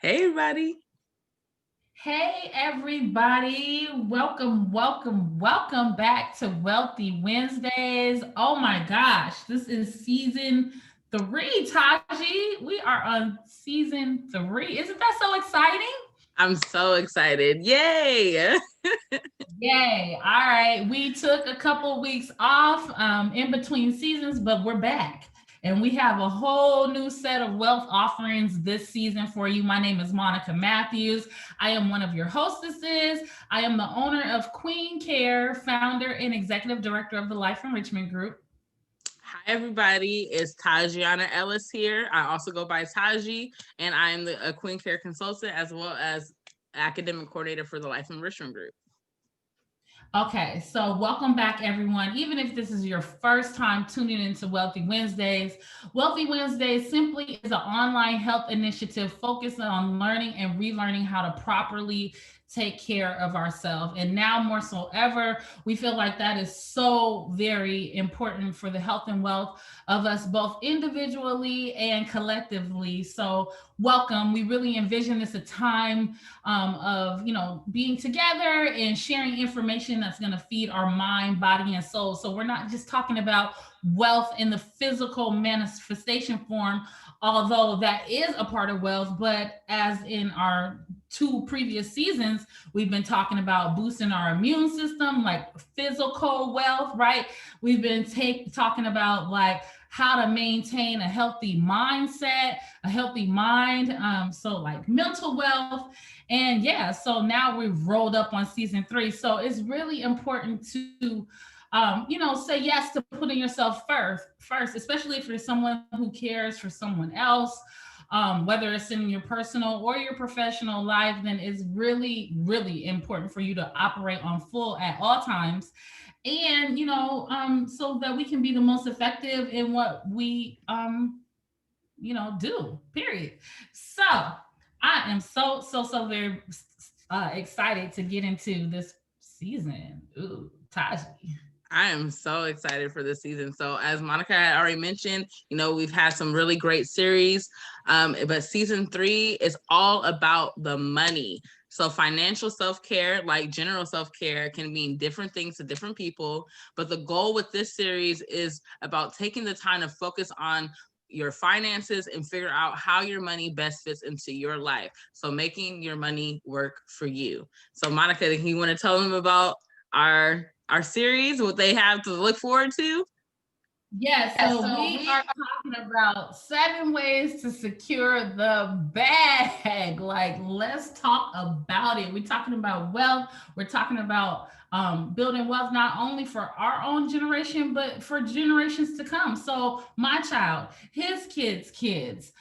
Hey, everybody. Hey everybody, welcome back to Wealthy Wednesdays. Oh my gosh, this is season 3, Taji. We are on season 3. Isn't that so exciting? I'm so excited. Yay. Yay. All right. We took a couple weeks off in between seasons, but we're back. And we have a whole new set of wealth offerings this season for you. My name is Monica Matthews. I am one of your hostesses. I am the owner of QueenCare, founder and executive director of the Life Enrichment Group. Hi, everybody. It's Tajiana Ellis here. I also go by Taji, and I am a QueenCare consultant as well as academic coordinator for the Life Enrichment Group. Okay, so welcome back, everyone. Even if this is your first time tuning into Wealthy Wednesdays simply is an online health initiative focused on learning and relearning how to properly take care of ourselves. And now more so ever, we feel like that is so very important for the health and wealth of us both individually and collectively. So welcome. We really envision this a time of being together and sharing information that's going to feed our mind, body, and soul. So we're not just talking about wealth in the physical manifestation form, although that is a part of wealth, but as in our 2 previous seasons, we've been talking about boosting our immune system, like physical wealth, right? We've been talking about like how to maintain a healthy mindset, a healthy mind. So like mental wealth. And yeah, so now we've rolled up on season 3. So it's really important to say yes to putting yourself first, especially if you're someone who cares for someone else, whether it's in your personal or your professional life, then it's really, really important for you to operate on full at all times. And, so that we can be the most effective in what we, do, period. So I am so very excited to get into this season. Ooh, Taji. I am so excited for this season. So, as Monica had already mentioned, we've had some really great series, but season 3 is all about the money. So, financial self care, like general self care, can mean different things to different people. But the goal with this series is about taking the time to focus on your finances and figure out how your money best fits into your life. So, making your money work for you. So, Monica, you want to tell them about our series, what they have to look forward to? Yeah, Yeah, so so we we are talking about 7 ways to secure the bag. Like, let's talk about it. We're talking about wealth. We're talking about building wealth not only for our own generation, but for generations to come. So, my child, his kids,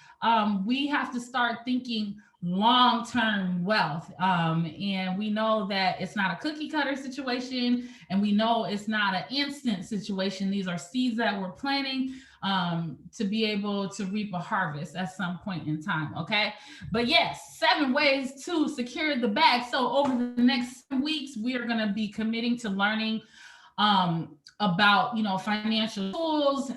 we have to start thinking long-term wealth. And we know that it's not a cookie cutter situation, and we know it's not an instant situation. These are seeds that we're planting to be able to reap a harvest at some point in time. Okay. But yes, 7 ways to secure the bag. So over the next 7 weeks, we are going to be committing to learning about financial tools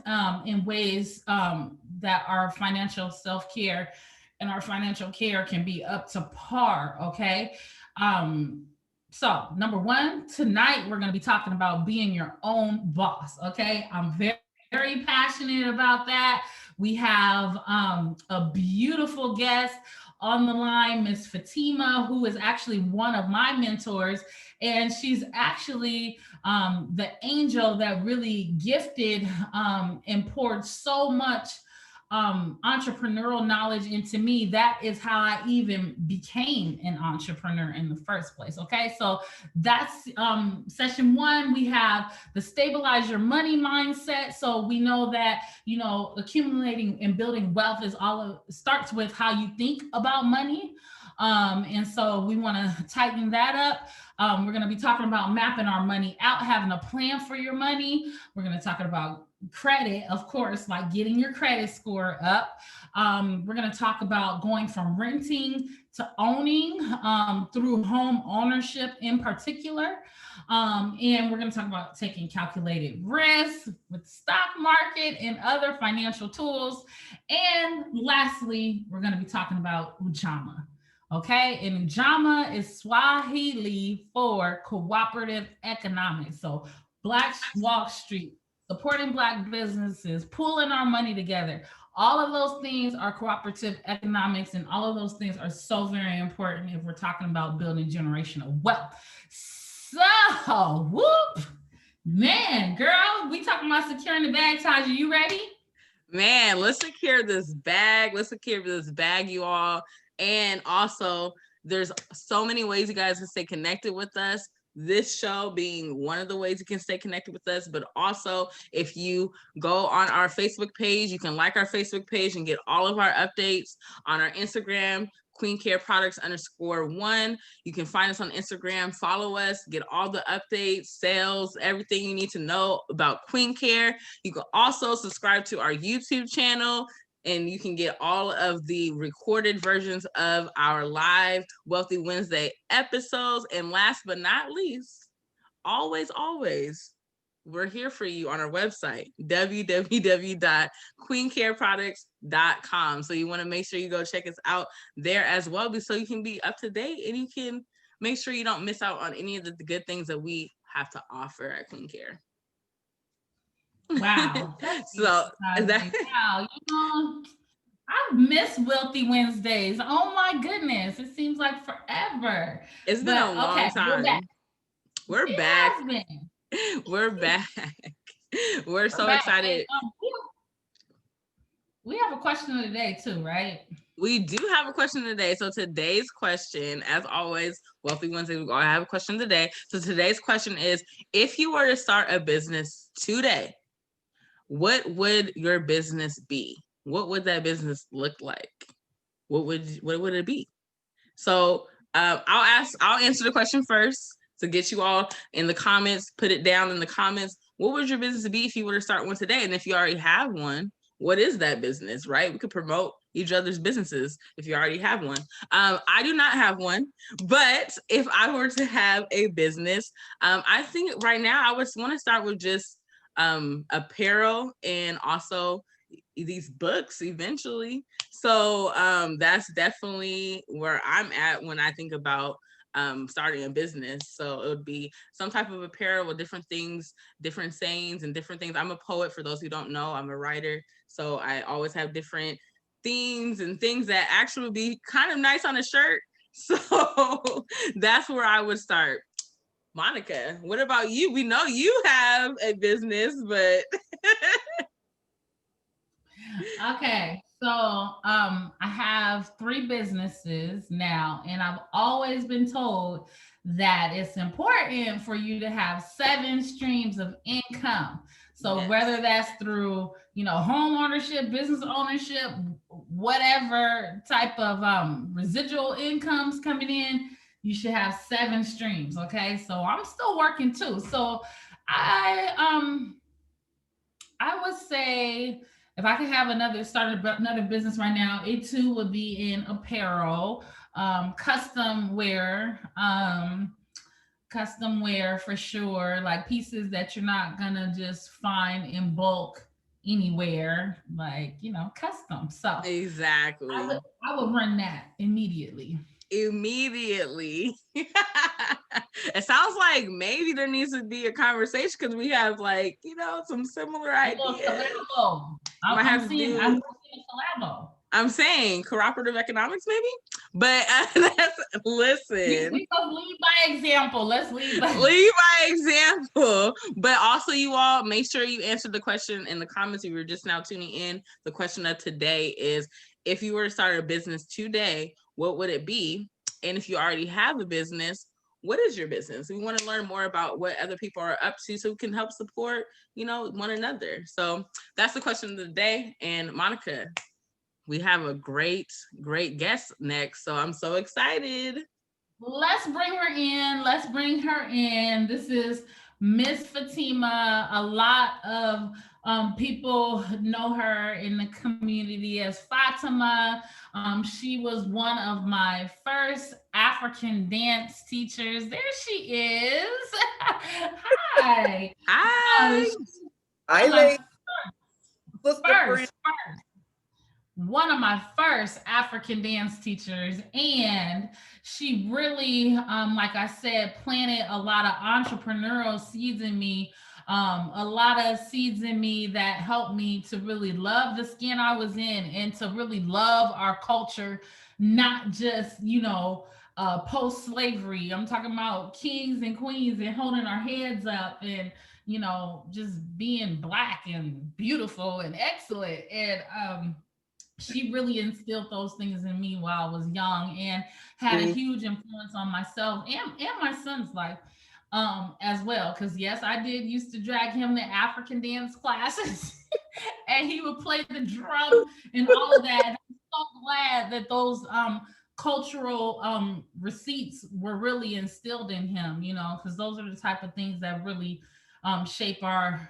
in ways that our financial self-care and our financial care can be up to par. Okay. So, number 1, tonight we're going to be talking about being your own boss. Okay. I'm very passionate about that. We have a beautiful guest on the line, Miss Fatima, who is actually one of my mentors. And she's actually the angel that really gifted and poured so much entrepreneurial knowledge into me. That is how I even became an entrepreneur in the first place. Okay, so that's session 1. We have the stabilize your money mindset. So we know that accumulating and building wealth is starts with how you think about money. And so we want to tighten that up. We're going to be talking about mapping our money out, having a plan for your money. We're going to talk about credit, of course, like getting your credit score up. We're going to talk about going from renting to owning through home ownership in particular. And we're going to talk about taking calculated risks with the stock market and other financial tools. And lastly, we're going to be talking about Ujama. Okay, and Ujama is Swahili for cooperative economics. So Black Wall Street, supporting Black businesses, pooling our money together. All of those things are cooperative economics, and all of those things are so very important if we're talking about building generational wealth. So, whoop, man, girl, we talking about securing the bag. Taja, you ready? Man, let's secure this bag. Let's secure this bag, you all. And also, there's so many ways you guys can stay connected with us. This show being one of the ways you can stay connected with us, but also if you go on our Facebook page, you can like our Facebook page and get all of our updates. On our Instagram, QueenCare Products _1. You can find us on Instagram, follow us, get all the updates, sales, everything you need to know about QueenCare. You can also subscribe to our YouTube channel, and you can get all of the recorded versions of our live Wealthy Wednesday episodes. And last but not least, always, we're here for you on our website, www.queencareproducts.com. So you want to make sure you go check us out there as well, so you can be up to date and you can make sure you don't miss out on any of the good things that we have to offer at QueenCare. Wow. So wow, I've missed Wealthy Wednesdays. Oh my goodness. It seems like forever. It's been a long time. We're back. We're back. We're so excited. We have a question of the day too, right? We do have a question today. So today's question, as always, Wealthy Wednesday, we all have a question today. So today's question is, if you were to start a business today, what would your business be? What would that business look like? What would it be? So I'll answer the question first to get you all in the comments. Put it down in the comments. What would your business be if you were to start one today? And if you already have one, what is that business, right? We could promote each other's businesses if you already have one. I do not have one, but if I were to have a business, I think right now I would want to start with just apparel and also these books eventually. So that's definitely where I'm at when I think about starting a business. So it would be some type of apparel with different things, different sayings and different things. I'm a poet, for those who don't know. I'm a writer, so I always have different themes and things that actually would be kind of nice on a shirt. So that's where I would start. Monica, what about you? We know you have a business, but okay. So I have 3 businesses now, and I've always been told that it's important for you to have 7 streams of income. So yes, whether that's through, home ownership, business ownership, whatever type of residual incomes coming in, you should have 7 streams. Okay. So I'm still working too. So I would say if I could have start another business right now, it too would be in apparel, custom wear for sure, like pieces that you're not gonna just find in bulk anywhere, like custom. So exactly, I would run that immediately. It sounds like maybe there needs to be a conversation because we have some similar ideas. I'm saying cooperative economics, maybe, but listen. We go lead by example. Let's lead by example. But also, you all make sure you answer the question in the comments. If you were just now tuning in, the question of today is: if you were to start a business today, what would it be? And if you already have a business, what is your business? We want to learn more about what other people are up to so we can help support, one another. So that's the question of the day. And Monica, we have a great guest next. So I'm so excited. Let's bring her in. This is Miss Fatima. A lot of People know her in the community as Fatima. She was one of my first African dance teachers. There she is. Hi. Hi. She's one Hi, of my ladies, sister friend. first one of my first African dance teachers. And she really, like I said, planted a lot of entrepreneurial seeds in me, a lot of seeds in me that helped me to really love the skin I was in and to really love our culture, not just, post slavery. I'm talking about kings and queens and holding our heads up and, just being black and beautiful and excellent. And, she really instilled those things in me while I was young and had a Mm, huge influence on myself and my son's life as well. Because yes, I did used to drag him to African dance classes and he would play the drum and all of that. And I'm so glad that those cultural receipts were really instilled in him, because those are the type of things that really shape our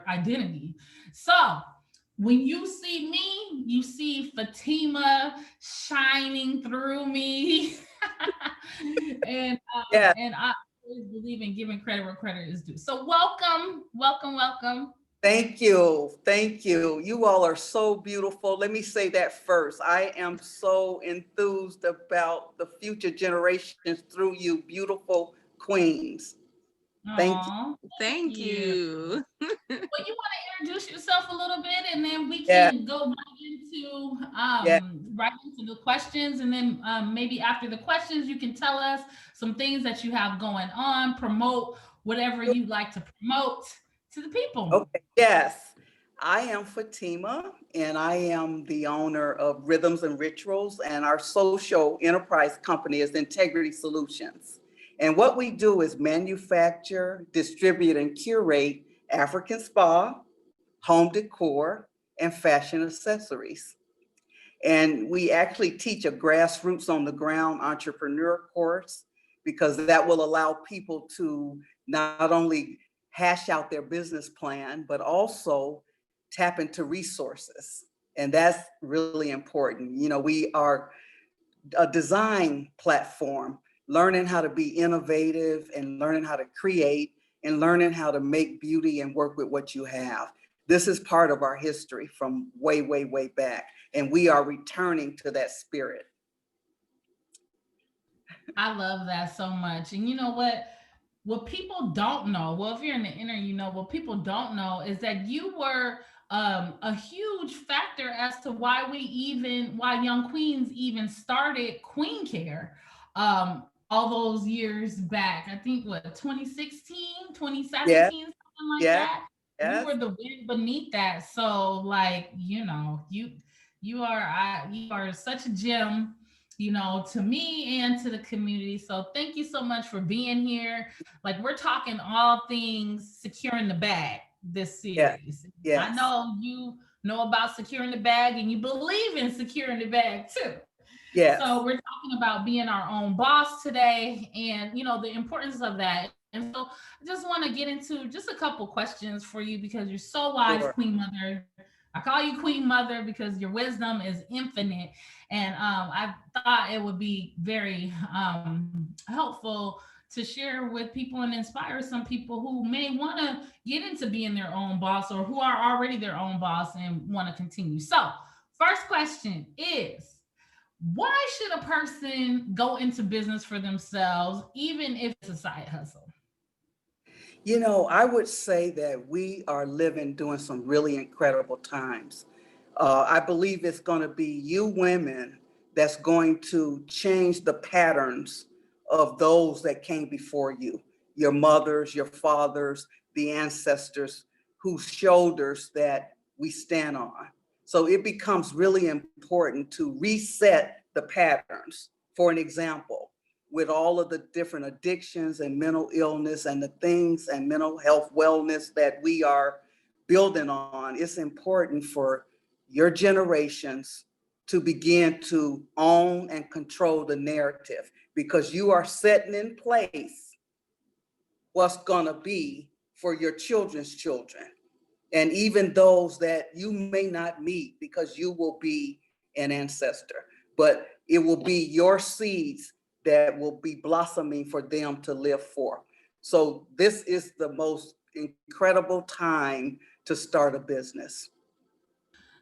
identity. So when you see me, you see Fatima shining through me. yeah, And I always believe in giving credit where credit is due. So welcome, welcome, welcome. thank you. Thank you. You all are so beautiful. Let me say that first. I am so enthused about the future generations through you, beautiful queens. Thank you. Aw, thank Thank you. you. Well, you want to introduce yourself a little bit, and then we Yeah, can go yeah. right into the questions, and then maybe after the questions, you can tell us some things that you have going on, promote whatever you'd like to promote to the people. Okay, yes. I am Fatima, and I am the owner of Rhythms and Rituals, and our social enterprise company is Integrity Solutions. And what we do is manufacture, distribute, and curate African spa, home decor, and fashion accessories. And we actually teach a grassroots on the ground entrepreneur course because that will allow people to not only hash out their business plan, but also tap into resources. And that's really important. We are a design platform, learning how to be innovative and learning how to create and learning how to make beauty and work with what you have. This is part of our history from way, way, way back. And we are returning to that spirit. I love that so much. And you know what? What people don't know, well, if you're in the inner, what people don't know is that you were a huge factor as to why Young Queens even started QueenCare all those years back. I think what, 2016, Yeah, 2017, something like yeah, that. You yes, were the wind beneath that. So like, you are such a gem, to me and to the community. So thank you so much for being here. Like we're talking all things securing the bag this yes, series. I yes, know you know about securing the bag and you believe in securing the bag too. So yes, we're talking about being our own boss today and the importance of that. And so I just want to get into just a couple questions for you because you're so wise, sure. Queen Mother. I call you Queen Mother because your wisdom is infinite. And I thought it would be very helpful to share with people and inspire some people who may want to get into being their own boss or who are already their own boss and want to continue. So, first question is, why should a person go into business for themselves, even if it's a side hustle? I would say that we are living during some really incredible times. I believe it's going to be you women that's going to change the patterns of those that came before you, your mothers, your fathers, the ancestors whose shoulders that we stand on. So it becomes really important to reset the patterns. For an example, with all of the different addictions and mental illness and the things and mental health wellness that we are building on, it's important for your generations to begin to own and control the narrative because you are setting in place what's going to be for your children's children. and even those that you may not meet because you will be an ancestor, but it will be your seeds that will be blossoming for them to live for. So this is the most incredible time to start a business.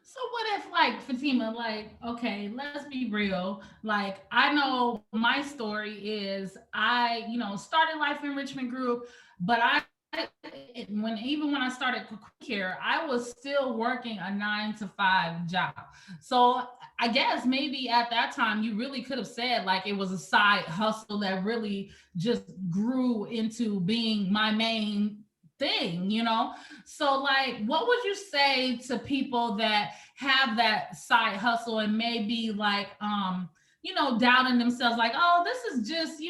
So what if like Fatima, like, okay, let's be real. Like I know my story is I, started Life Enrichment Group, but even when I started QueenCare, I was still working a 9 to 5 job. So I guess maybe at that time you really could have said like it was a side hustle that really just grew into being my main thing. So like what would you say to people that have that side hustle and maybe like doubting themselves like, oh, this is just,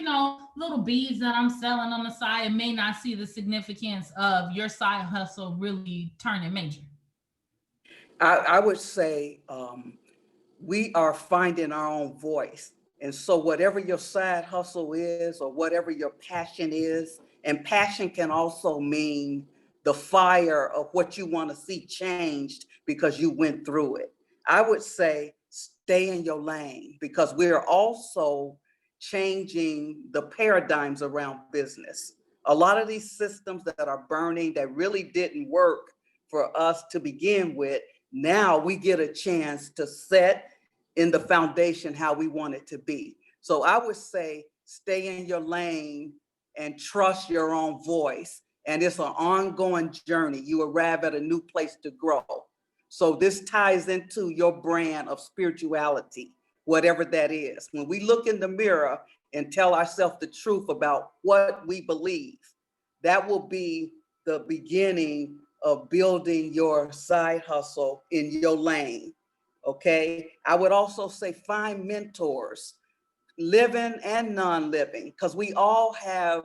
little beads that I'm selling on the side, and may not see the significance of your side hustle really turning major? I would say we are finding our own voice. And so whatever your side hustle is or whatever your passion is, and passion can also mean the fire of what you want to see changed because you went through it. I would say stay in your lane because we're also changing the paradigms around business. A lot of these systems that are burning that really didn't work for us to begin with, now we get a chance to set in the foundation how we want it to be. So I would say stay in your lane and trust your own voice. And it's an ongoing journey. You arrive at a new place to grow. So this ties into your brand of spirituality, whatever that is. When we look in the mirror and tell ourselves the truth about what we believe, that will be the beginning of building your side hustle in your lane. Okay. I would also say find mentors, living and non-living, because we all have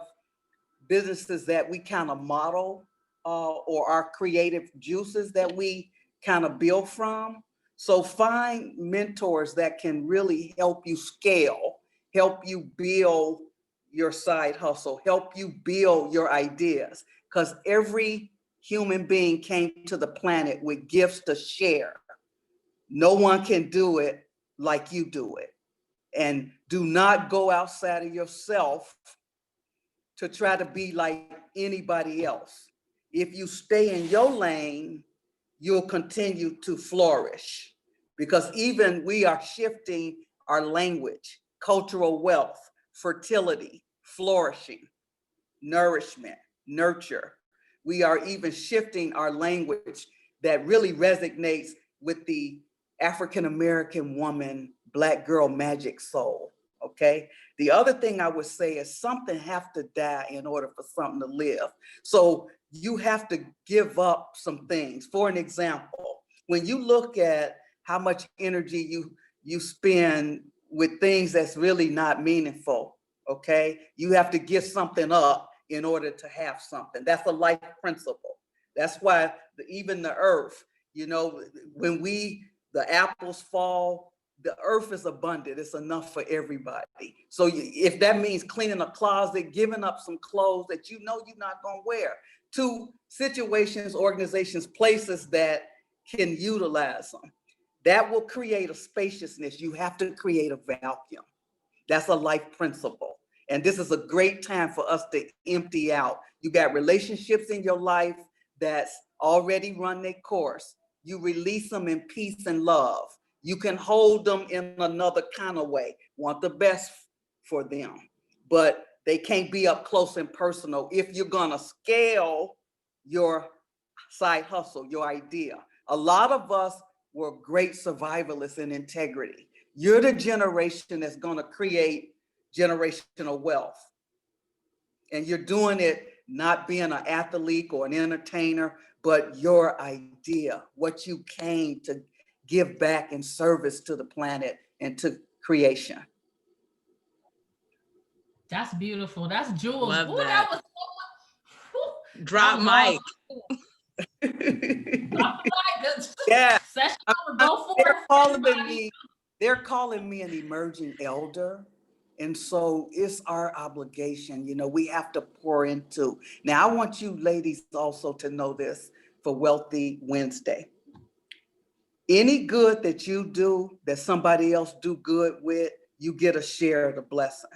businesses that we kind of model or our creative juices that we kind of build from. So find mentors that can really help you scale, help you build your side hustle, help you build your ideas, because every human being came to the planet with gifts to share. No one can do it like you do it. And do not go outside of yourself to try to be like anybody else. If you stay in your lane, you'll continue to flourish because even we are shifting our language, cultural wealth, fertility, flourishing, nourishment, nurture. We are even shifting our language that really resonates with the African American woman, Black girl magic soul. Okay. The other thing I would say is something have to die in order for something to live. So you have to give up some things. For an example, when you look at how much energy you spend with things that's really not meaningful, okay, you have to give something up in order to have something. That's a life principle. That's why even the earth, when the apples fall, the earth is abundant. It's enough for everybody. So if that means cleaning a closet, giving up some clothes that you're not going to wear to situations, organizations, places that can utilize them, that will create a spaciousness. You have to create a vacuum. That's a life principle. And this is a great time for us to empty out. You got relationships in your life that's already run their course. You release them in peace and love. You can hold them in another kind of way, want the best for them, but they can't be up close and personal if you're gonna scale your side hustle, your idea. A lot of us were great survivalists in integrity. You're the generation that's gonna create generational wealth. And you're doing it not being an athlete or an entertainer, but your idea, what you came to give back in service to the planet and to creation. That's beautiful. That's Jules. Love Ooh, that. that was so. Drop mic. Yeah, Session over. Go for they're it. calling Everybody. me. They're calling me an emerging elder. And so it's our obligation, we have to pour into. Now, I want you ladies also to know this. for Wealthy Wednesday. Any good that you do that somebody else do good with, you get a share of the blessing.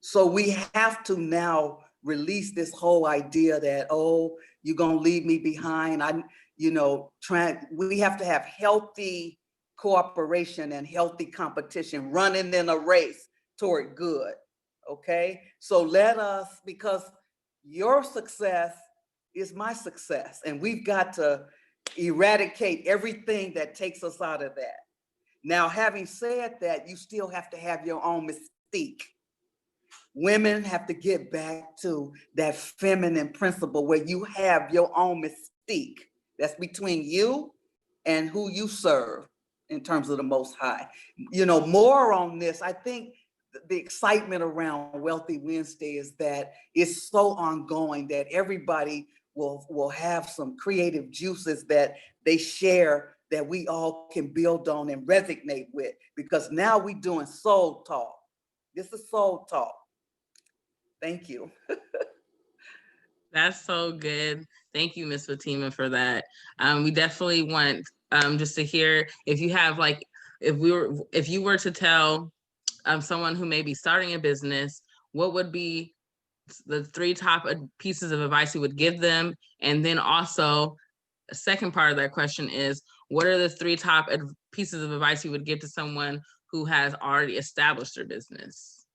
So we have to now release this whole idea that, oh, you're gonna leave me behind. We have to have healthy cooperation and healthy competition, running in a race toward good. Okay, so let us, because your success is my success, and we've got to eradicate everything that takes us out of that. Now, having said that, you still have to have your own mystique. Women have to get back to that feminine principle where you have your own mystique. That's between you and who you serve in terms of the Most High. More on this, I think the excitement around Wealthy Wednesday is that it's so ongoing that everybody will have some creative juices that they share that we all can build on and resonate with, because now we're doing soul talk. This is soul talk. Thank you. That's so good. Thank you, Miss Fatima, for that. We definitely want just to hear if you have if you were to tell someone who may be starting a business, what would be the 3 top pieces of advice you would give them? And then also, a second part of that question is, what are the 3 top pieces of advice you would give to someone who has already established their business?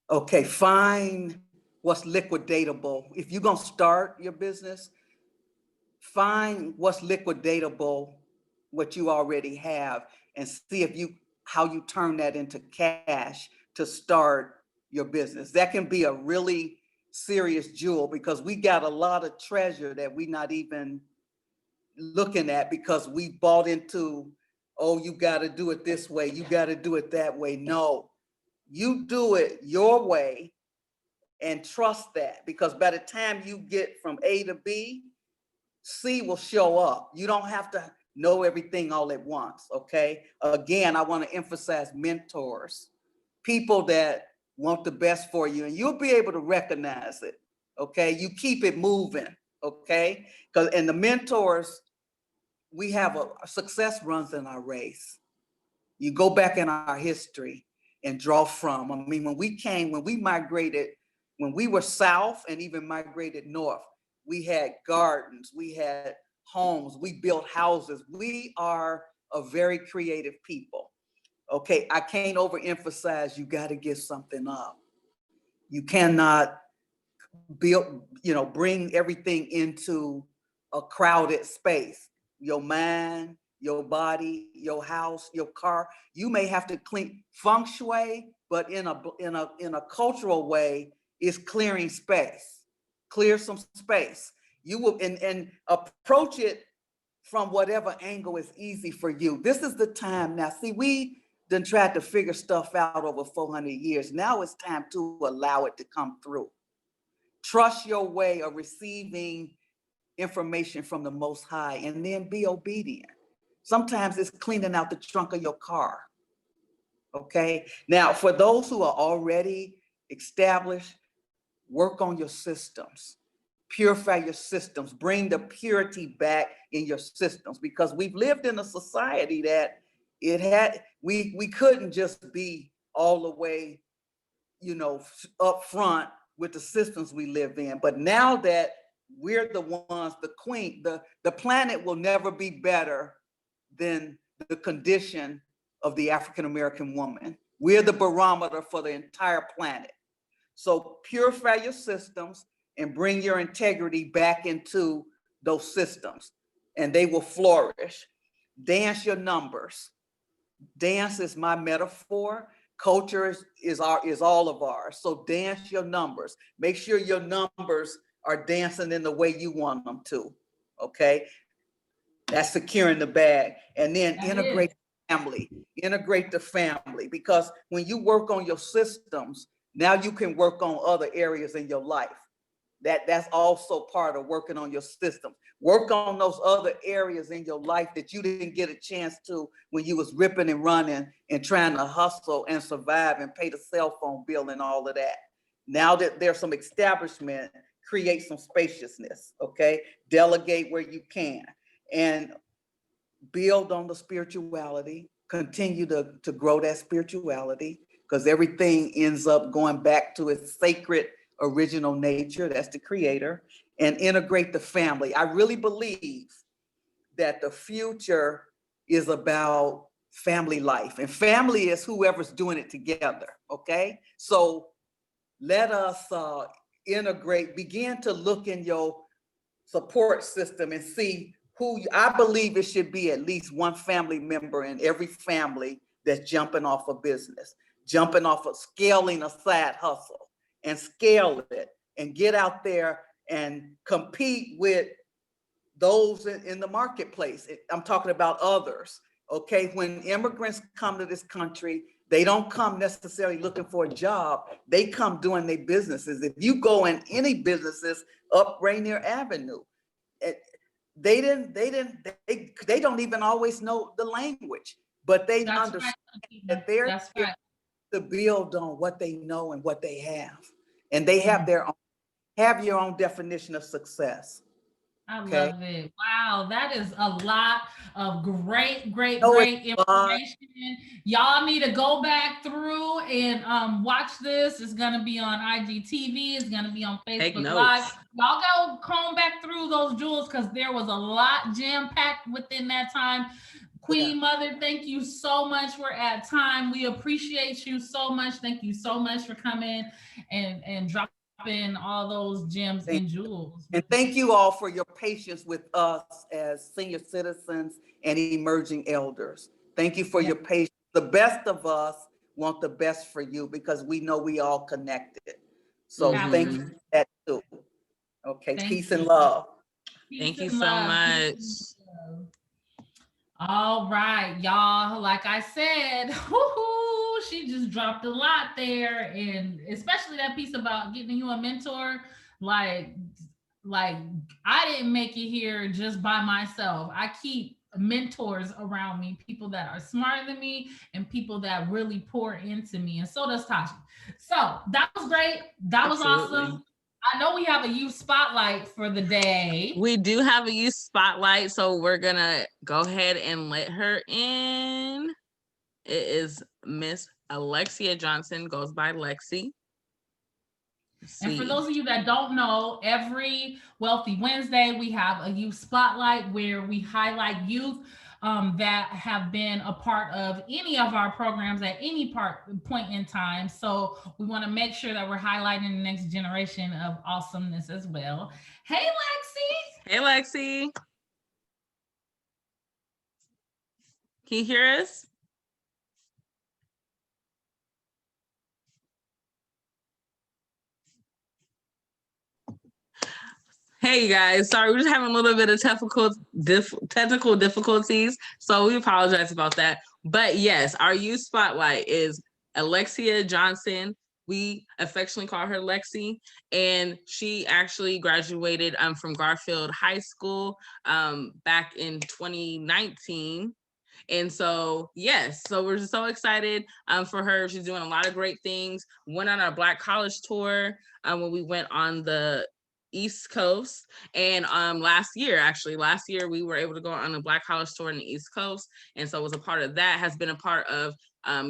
Okay, find what's liquidatable. If you're gonna start your business, find what's liquidatable, what you already have, and see how you turn that into cash to start your business. That can be a really serious jewel, because we got a lot of treasure that we're not even looking at, because we bought into, oh, you got to do it this way, you got to do it that way. No, you do it your way and trust that, because by the time you get from A to B, C will show up. You don't have to know everything all at once, okay? Again, I want to emphasize mentors, people that want the best for you, and you'll be able to recognize it, okay? You keep it moving, okay? And the mentors, we have a success runs in our race. You go back in our history and draw from. I mean, when we migrated, when we were south and even migrated north, we had gardens, we had homes, we built houses. We are a very creative people. Okay, I can't overemphasize, you got to give something up. You cannot bring everything into a crowded space. Your mind, your body, your house, your car. You may have to clean feng shui, but in a cultural way, is clearing space. Clear some space. You will and approach it from whatever angle is easy for you. This is the time now. See, we done tried to figure stuff out over 400 years. Now it's time to allow it to come through. Trust your way of receiving information from the Most High, and then be obedient. Sometimes it's cleaning out the trunk of your car. Okay. Now, for those who are already established, work on your systems. Purify your systems. Bring the purity back in your systems, because we've lived in a society that we couldn't just be all the way, up front with the systems we live in. But now that we're the ones, the planet will never be better than the condition of the African-American woman. We're the barometer for the entire planet. So purify your systems and bring your integrity back into those systems, and they will flourish. Dance your numbers. Dance is my metaphor. Culture is all of ours. So dance your numbers. Make sure your numbers are dancing in the way you want them to. Okay. That's securing the bag. And then integrate the family, because when you work on your systems, now you can work on other areas in your life. That's also part of working on your system. Work on those other areas in your life that you didn't get a chance to when you was ripping and running and trying to hustle and survive and pay the cell phone bill and all of that. Now that there's some establishment, create some spaciousness, okay? Delegate where you can and build on the spirituality, continue to grow that spirituality, because everything ends up going back to its sacred original nature, that's the creator, and integrate the family. I really believe that the future is about family life, and family is whoever's doing it together, okay? So let us integrate, begin to look in your support system and see who, I believe it should be at least one family member in every family that's jumping off a business, jumping off of scaling a side hustle, and scale it and get out there and compete with those in the marketplace. I'm talking about others, okay? When immigrants come to this country, they don't come necessarily looking for a job. They come doing their businesses. If you go in any businesses up Rainier Avenue, they don't even always know the language, but they understand that they're here to build on what they know and what they have. And they have their own, have your own definition of success. I Okay. love it. Wow, that is a lot of great information. Y'all need to go back through and watch this. It's gonna be on IGTV. It's gonna be on Facebook Live. Y'all go comb back through those jewels because there was a lot jam-packed within that time. Queen Mother, thank you so much. We're at time. We appreciate you so much. Thank you so much for coming and dropping all those gems and jewels. And thank you all for your patience with us as senior citizens and emerging elders. Thank you for your patience. The best of us want the best for you because we know we all connected. So thank you for that too. Okay, peace and love. Thank you so much. All right, y'all. Like I said, she just dropped a lot there, and especially that piece about getting you a mentor. Like I didn't make it here just by myself. I keep mentors around me, people that are smarter than me and people that really pour into me, and so does Tasha. So that was great. That was awesome. I know we have a youth spotlight for the day. We do have a youth spotlight, so we're gonna go ahead and let her in. It is Miss Alexia Johnson, goes by Lexi. And for those of you that don't know, every Wealthy Wednesday, we have a youth spotlight where we highlight youth that have been a part of any of our programs at any point in time. So we want to make sure that we're highlighting the next generation of awesomeness as well. Hey, Lexi. Hey, Lexi. Can you hear us? Hey, you guys. Sorry, we're just having a little bit of technical difficulties, so we apologize about that. But yes, our youth spotlight is Alexia Johnson. We affectionately call her Lexi, and she actually graduated from Garfield High School back in 2019. And so, yes, so we're just so excited for her. She's doing a lot of great things. Went on our Black College tour when we went on the East Coast, and last year we were able to go on a Black College tour in the East Coast, and so was a part of that. Has been a part of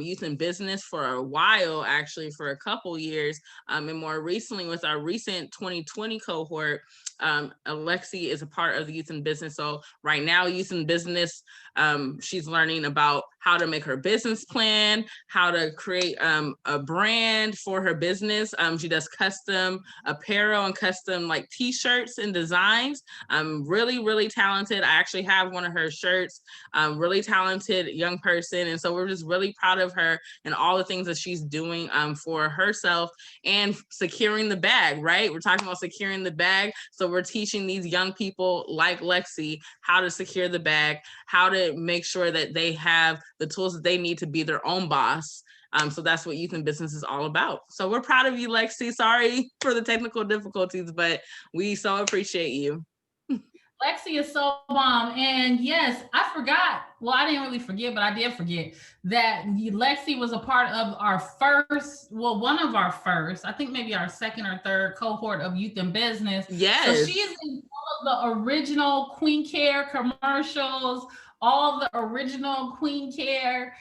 youth in business for a while, actually for a couple years, and more recently with our recent 2020 cohort, Alexi is a part of the youth in business. So right now, youth in business, she's learning about how to make her business plan, how to create a brand for her business. She does custom apparel and custom like t-shirts and designs. Really, really talented. I actually have one of her shirts. Really talented young person. And so we're just really proud of her and all the things that she's doing for herself and securing the bag, right? We're talking about securing the bag. So we're teaching these young people like Lexi how to secure the bag, how to make sure that they have the tools that they need to be their own boss. So that's what youth in business is all about. So we're proud of you, Lexi. Sorry for the technical difficulties, but we so appreciate you. Lexi is so bomb. And yes, I forgot well, I didn't really forget, but I did forget that Lexi was a part of our first, well, one of our first, I think maybe our second or third cohort of Youth in Business. Yes. So she is in all of the original QueenCare commercials, all the original QueenCare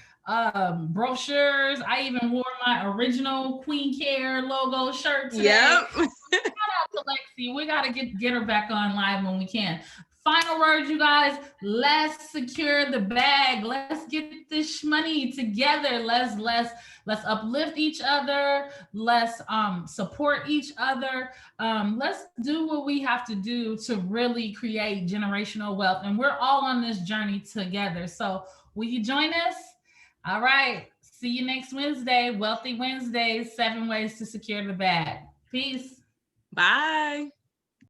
brochures. I even wore my original QueenCare logo shirt today. Yep. Shout out to Lexi. We got to get her back on live when we can. Final words, you guys. Let's secure the bag. Let's get this money together. Let's uplift each other. Let's support each other. Let's do what we have to do to really create generational wealth. And we're all on this journey together. So will you join us? All right. See you next Wednesday. Wealthy Wednesdays, 7 ways to secure the bag. Peace. Bye.